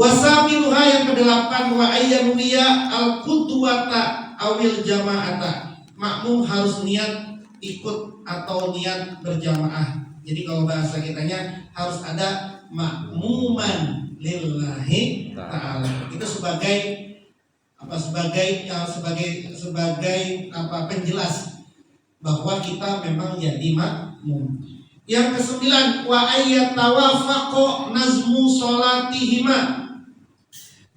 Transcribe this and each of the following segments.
Wasaminuha yang kedelapan wa ayyanuya al-qudwata awil jama'ata. Makmum harus niat ikut atau niat berjamaah. Jadi kalau bahasa kitanya harus ada makmuman lillahi ta'ala. Itu sebagai penjelas bahwa kita memang jadi makmum. Yang kesembilan wa ayyatawafaqo nazmu sholatihima.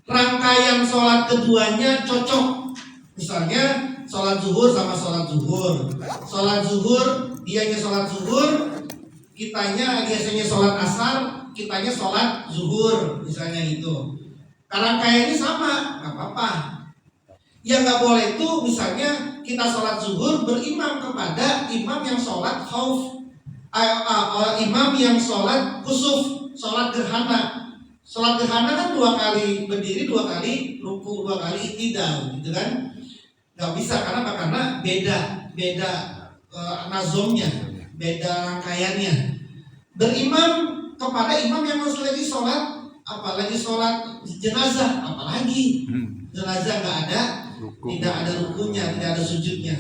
Rangkaian sholat keduanya cocok. Misalnya sholat zuhur sama sholat zuhur. Sholat zuhur, dianya sholat zuhur, kitanya biasanya sholat asar, kitanya sholat zuhur, misalnya gitu. Rangkaiannya sama, nggak apa-apa. Yang nggak boleh itu misalnya kita sholat zuhur berimam kepada imam yang sholat khauf, imam yang sholat kusuf, sholat gerhana. Sholat gerhana kan 2 kali berdiri, 2 kali ruku, 2 kali i'tidal, gitu kan? Gak bisa karena beda nazomnya, beda rangkaiannya. Berimam kepada imam yang lagi sholat, apalagi sholat jenazah, apalagi jenazah nggak ada, tidak ada rukunya, tidak ada sujudnya.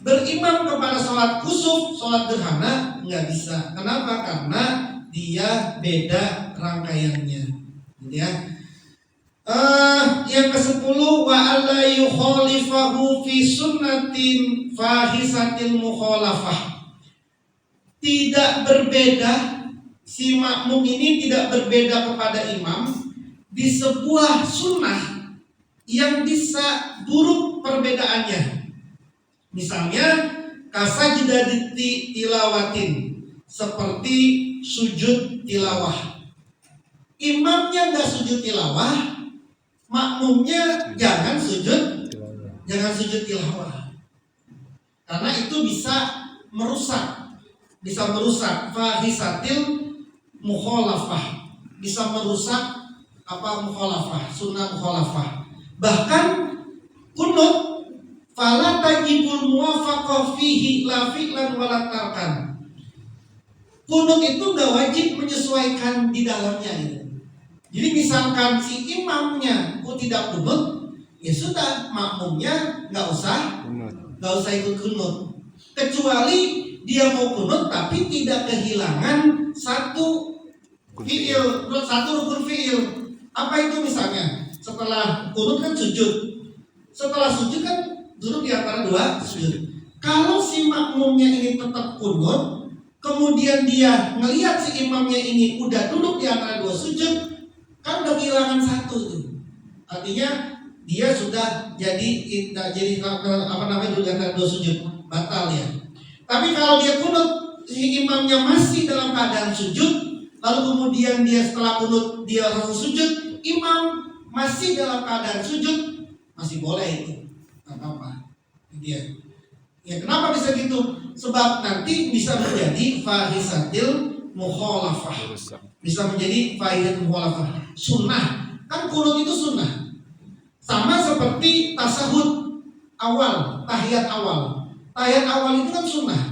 Berimam kepada sholat kusuf, sholat gerhana nggak bisa. Kenapa? Karena dia beda rangkaiannya, gitu ya. Yang ke-10 wa alla yukhalifahu fi sunnatin fahisatil mukhalafah. Tidak berbeda, si makmum ini tidak berbeda kepada imam di sebuah sunnah yang bisa buruk perbedaannya. Misalnya kasajidati tilawatin, seperti sujud tilawah. Imamnya nggak sujud tilawah, makmumnya jangan sujud tilawah, karena itu bisa merusak fahisatil mukhalafah, bisa merusak mukhalafah, sunnah mukhalafah. Bahkan kunut fala tajibul muwafaqah fihi la fi'lan wala tarkan. Kunut itu nggak wajib menyesuaikan di dalamnya gitu. Jadi misalkan si imamnya tidak kunut, ya sudah, makmumnya nggak usah ikut kunut. Kecuali dia mau kunut tapi tidak kehilangan satu rukun fi'il. Apa itu misalnya? Setelah kunut kan sujud. Setelah sujud kan duduk di antara 2 sujud. Kalau si makmumnya ini tetap kunut, kemudian dia ngelihat si imamnya ini udah duduk di antara 2 sujud, kan udah kehilangan 1 tuh. Artinya dia sudah jadi duduk di antara 2 sujud, batal ya. Tapi kalau dia kunut, si imamnya masih dalam keadaan sujud, lalu kemudian dia setelah kunut dia langsung sujud, imam masih dalam keadaan sujud, masih boleh itu, nggak apa-apa. Dia. Ya kenapa bisa gitu? Sebab nanti bisa menjadi fahisatil mukhalafah. Bisa menjadi fahisatil mukhalafah. Sunnah. Kan kunut itu sunnah. Sama seperti tasahud awal, tahiyat awal. Tahiyat awal itu kan sunnah.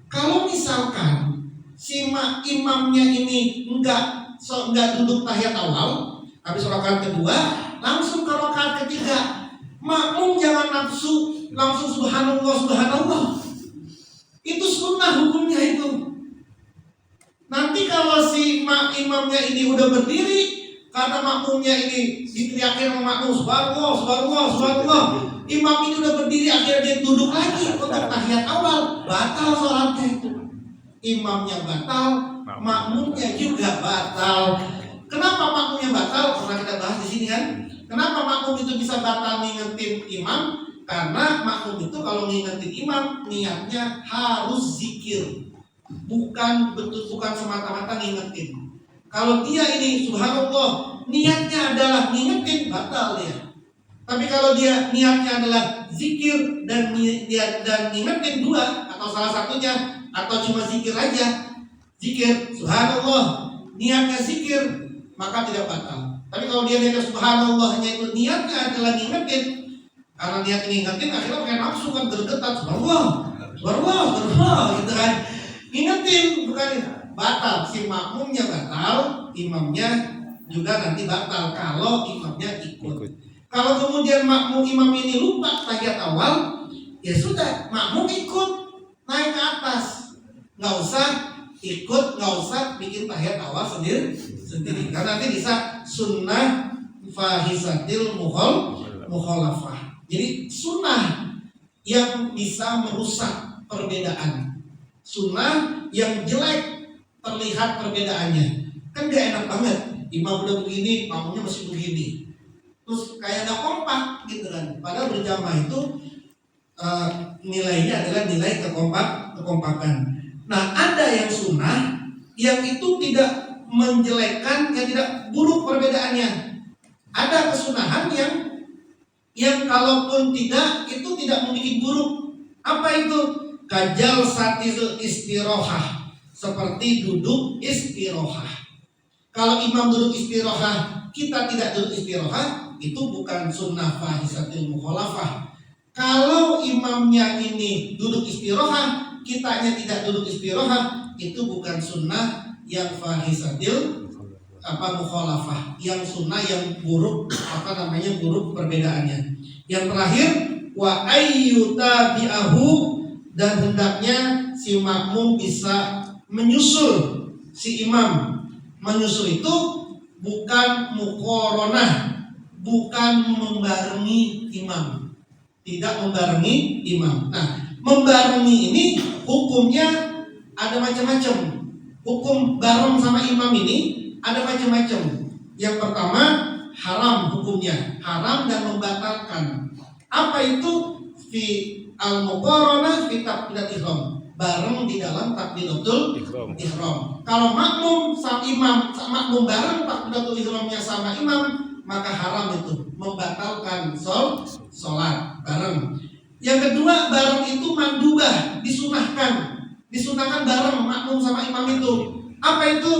Kalau misalkan si imamnya ini enggak duduk tahiyat awal, habis rakaat kedua langsung ke rakaat ketiga, makmum jangan nafsu langsung subhanallah. Itu sunnah hukumnya itu. Nanti kalau si imamnya ini udah berdiri, karena makmumnya ini diteriakin sama makmum subhanallah, imam ini udah berdiri, akhirnya dia duduk lagi untuk tahiyat awal, batal sholatnya itu. Imamnya batal, makmumnya juga batal. Kenapa makmumnya batal? Karena kita bahas di sini kan. Kenapa makmum itu bisa batal ngingetin imam? Karena makmum itu kalau ngingetin imam niatnya harus zikir, bukan semata-mata ngingetin. Kalau dia ini subhanallah niatnya adalah ngingetin, batal dia. Tapi kalau dia niatnya adalah zikir dan ngingetin 2 atau salah satunya, atau cuma zikir aja, zikir subhanallah niatnya zikir, maka tidak batal. Tapi kalau dia niatnya subhanallahnya itu niatnya adalah ngingetin, karena niat ngingetin akhirnya pakai nafsu kan, gergetan subhanallah gitu kan, ngingetin bukan, batal. Si makmumnya batal, imamnya juga nanti batal kalau imamnya ikut. Kalau kemudian makmum imam ini lupa tahiyat awal, ya sudah, makmum ikut naik ke atas, nggak usah ikut, nggak usah bikin tahiyat awal sendiri. Karena nanti bisa sunnah fahisatil mukhalafah. Jadi sunnah yang bisa merusak perbedaan, sunnah yang jelek terlihat perbedaannya. Kan gak enak banget, imam udah begini, makmumnya masih begini, terus kayak gak kompak gitu kan. Padahal berjamaah itu nilainya adalah nilai kekompakan. Nah, ada yang sunnah yang itu tidak menjelekkan, yang tidak buruk perbedaannya. Ada kesunahan yang kalaupun tidak, itu tidak membuat buruk. Apa itu? Kajal satil istirohah, seperti duduk istirohah. Kalau imam duduk istirohah, kita tidak duduk istirohah, itu bukan sunnah fahisatil mukhalafah. Kalau imamnya ini duduk istirohah, kitanya tidak duduk istirohah, itu bukan sunnah yang fahisatil mukhalafah, yang sunnah yang buruk, buruk perbedaannya. Yang terakhir, wa ayyutabi'ahu, dan hendaknya si makmum bisa menyusul si imam. Menyusul itu bukan muqaranah, bukan membarengi imam, tidak membarengi imam. Nah, membarengi ini hukumnya ada macam-macam. Hukum bareng sama imam ini ada macam-macam. Yang pertama, haram hukumnya, haram dan membatalkan. Apa itu? Fi al-muqaranah fi takbiratul ihram, bareng di dalam takbiratul ihram. Kalau makmum sama imam, makmum bareng takbiratul ihramnya sama imam, maka haram itu, membatalkan sholat bareng. Yang kedua, bareng itu mandubah, disunahkan bareng makmum sama imam itu. Apa itu?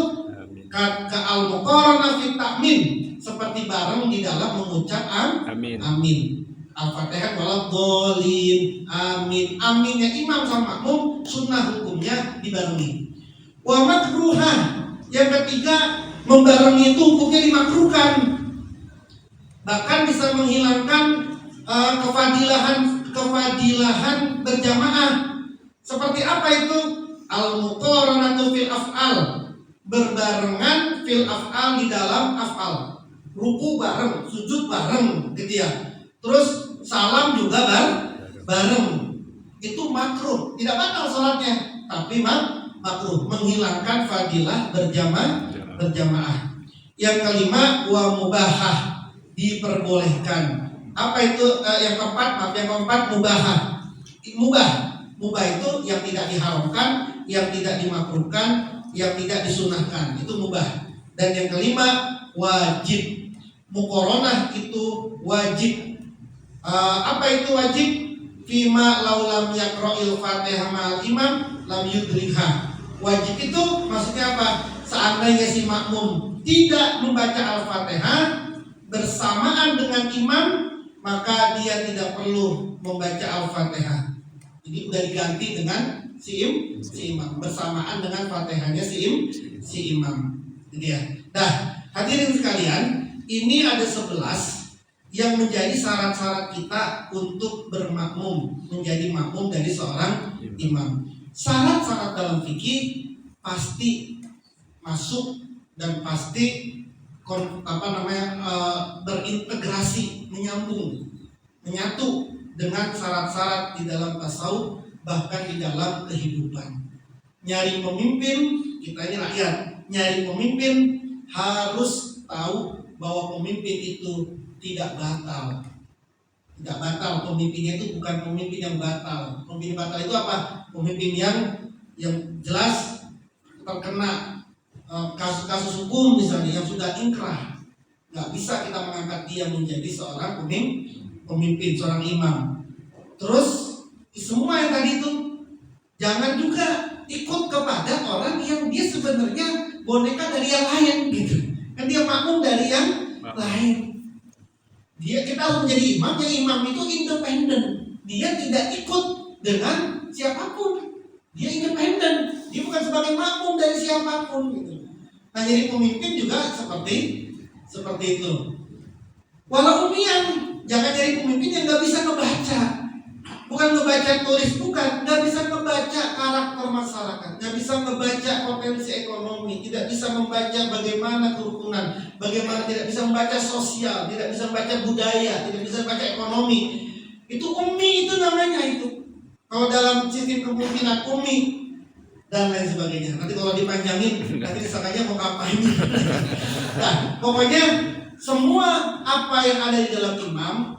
Ka al-muqaranah fi ta'min, seperti bareng di dalam mengucap amin. Al-Fatihah waladhdallin, amin. Aminnya imam sama makmum sunnah hukumnya dibarengi. Wa makruhah, yang ketiga, membarengi itu hukumnya dimakruhkan. Bahkan bisa menghilangkan kefadilahan berjamaah. Seperti apa itu? Al-muqaranatu fil af'al, berbarengan fil af'al, di dalam af'al. Ruku bareng, sujud bareng gitu ya. Terus salam juga bareng. Itu makruh, tidak batal sholatnya, tapi makruh, menghilangkan fadilah berjamaah. Yang kelima, wa mubahah, diperbolehkan. Apa itu? Yang keempat, mubahah. Mubah itu yang tidak diharamkan, yang tidak dimakruhkan, yang tidak disunahkan, itu mubah. Dan yang kelima, wajib. Muqaranah itu wajib. Apa itu wajib? Fima laulam yaqra'il Fatihah ma'al imam lam yudrikha. Wajib itu maksudnya apa? Seandainya si makmum tidak membaca Al-Fatihah bersamaan dengan imam, maka dia tidak perlu membaca Al-Fatihah. Jadi udah diganti dengan si imam, bersamaan dengan Fatihahnya si imam. Jadi ya. Nah, hadirin sekalian, ini ada 11 yang menjadi syarat-syarat kita untuk bermakmum, menjadi makmum dari seorang imam. Syarat-syarat dalam fikih pasti masuk dan pasti berintegrasi, menyatu dengan syarat-syarat di dalam tasawuf, bahkan di dalam kehidupan. Nyari pemimpin, kita ini rakyat, nyari pemimpin harus tahu bahwa pemimpin itu tidak batal. Pemimpinnya itu bukan pemimpin yang batal. Pemimpin batal itu apa? Pemimpin yang jelas terkena kasus-kasus hukum misalnya, yang sudah ingkrah. Nggak bisa kita mengangkat dia menjadi seorang pemimpin, seorang imam. Terus semua yang tadi itu jangan juga ikut kepada orang yang dia sebenarnya boneka dari yang lain gitu. Kan dia makmum dari yang lain. Kita harus menjadi imam, yang imam itu independen. Dia tidak ikut dengan siapapun. Dia independen. Dia bukan sebagai makmum dari siapapun gitu. Nah, jadi pemimpin juga seperti Seperti itu. Walau umian, jangan jadi pemimpin yang nggak bisa ngebaca. Bukan ngebaca tulis, bukan. Nggak bisa ngebaca karakter masyarakat, nggak bisa ngebaca potensi ekonomi, tidak bisa membaca bagaimana kerukunan, bagaimana tidak bisa membaca sosial, tidak bisa membaca budaya, tidak bisa membaca ekonomi. Itu ummi itu namanya itu. Kalau dalam sistem kepemimpinan ummi dan lain sebagainya. Nanti kalau dipanjangin, nanti disangkanya mau ngapain. Nah, pokoknya semua apa yang ada di dalam imam,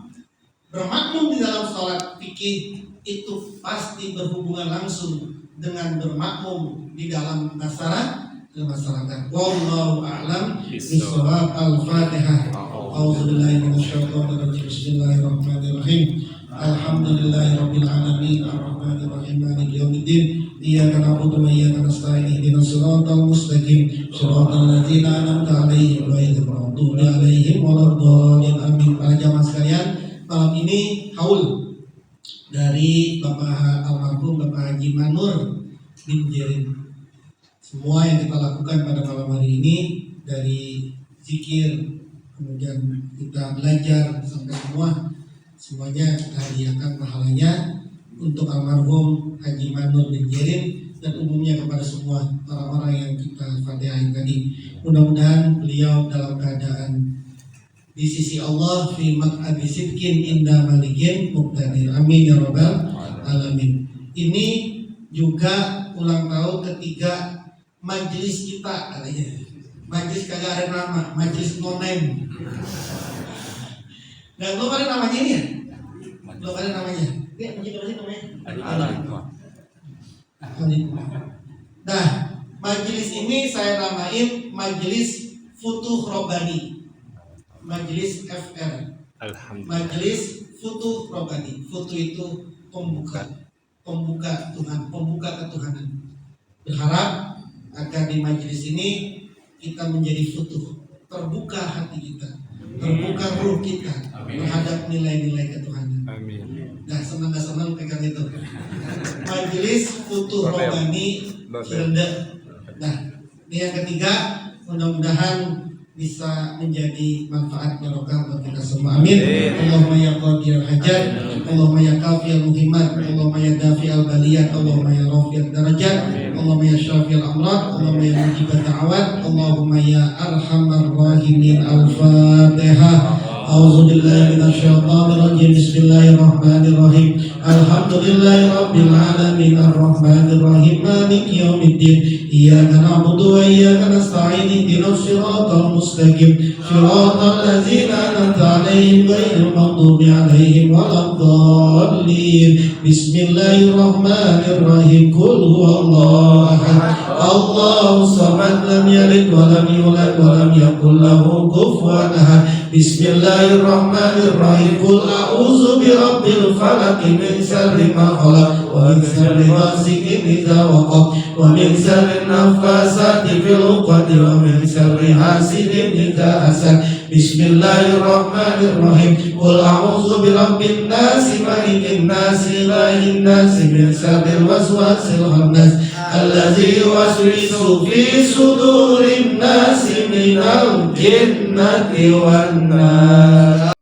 bermakmum di dalam sholat fikih itu pasti berhubungan langsung dengan bermakmum di dalam masyarakat. Wallahu a'lam bishawab. Al-Fatihah. A'udzubillahi minasyaitonir rajim. Bismillahirrahmanirrahim. Alhamdulillahirabbil alamin arrahmanir rahim maliki yaumiddin. Iyyaka na'budu wa iyyaka nasta'in ihdinas siratal mustaqim siratal ladzina an'amta 'alaihim ghairil maghdubi 'alaihim waladdallin. Amin. Para jamaah sekalian, malam ini haul dari Bapak almarhum Bapak Haji Manur bin Jerin. Semua yang kita lakukan pada malam hari ini, dari zikir, kemudian kita belajar sampai semuanya kita hadiahkan pahalanya untuk almarhum Haji Manur bin Jerin dan umumnya kepada semua orang-orang yang kita fatihain tadi. Mudah-mudahan beliau dalam keadaan di sisi Allah fi maq'adi sidqin inda malikin muqtadir. Amin ya rabbal alamin. Ini juga ulang tahun ketiga majelis kita katanya. Majelis kagak ada nama, majelis no name. Dan belum ada namanya ini ya? Belum ada namanya. Ya, majelis apa sih namanya? Nah, majelis ini saya namain majelis Futuh Robbani. Majelis FR. Majelis Futuh Robbani. Futuh itu pembuka Tuhan, pembuka ketuhanan. Berharap agar di majelis ini kita menjadi futuh, terbuka hati kita, terbuka ruh kita terhadap nilai-nilai ketuhanan. Amin. Nah, senang pegang itu. Majelis Futuh Robbani Cirende. Nah, ini yang ketiga, mudah-mudahan bisa menjadi manfaat barokah buat kita semua. Amin. Allahumma ya qadiyal hajat, Allahumma ya kafiyal muhimmat, Allahumma ya dafi'al baliyat, Allahumma ya rafi'al darajat, Allahumma ya syafi'al amrad, Allahumma ya mujibat da'awat, Allahumma ya arhamar rahimin. Al-Fatihah. A'udzubillahi minasyaitonir rajim. Bismillahirrahmanirrahim. Alhamdulillahi rabbil alamin arrahmanir rahim maliki yaumiddin. Iyyaka na'budu wa iyyaka nasta'in ihdinas siratal mustaqim siratal ladzina an'amta 'alaihim ghairil maghdubi 'alaihim waladdallin. Bismillahirrahmanirrahim. Qul huwallahu ahad. Allahus samad. Lam yalid wa lam yulad wa lam yakul lahu kufuwan ahad. Bismillahirrahmanirrahim. Qul a'udzu birabbil falaq min syarri ma khalaq wa min syarri ghasiqin idza waqab wa min syarri nafasati fil 'uqad wa min syarri hasidin idza hasad. Bismillahirrahmanirrahim. Qul a'udzu birabbin nas malikin nas ilahin nas min syarril waswasil khannas allazi yuwaswisu fi sudurin nas minal jinnati wan nas.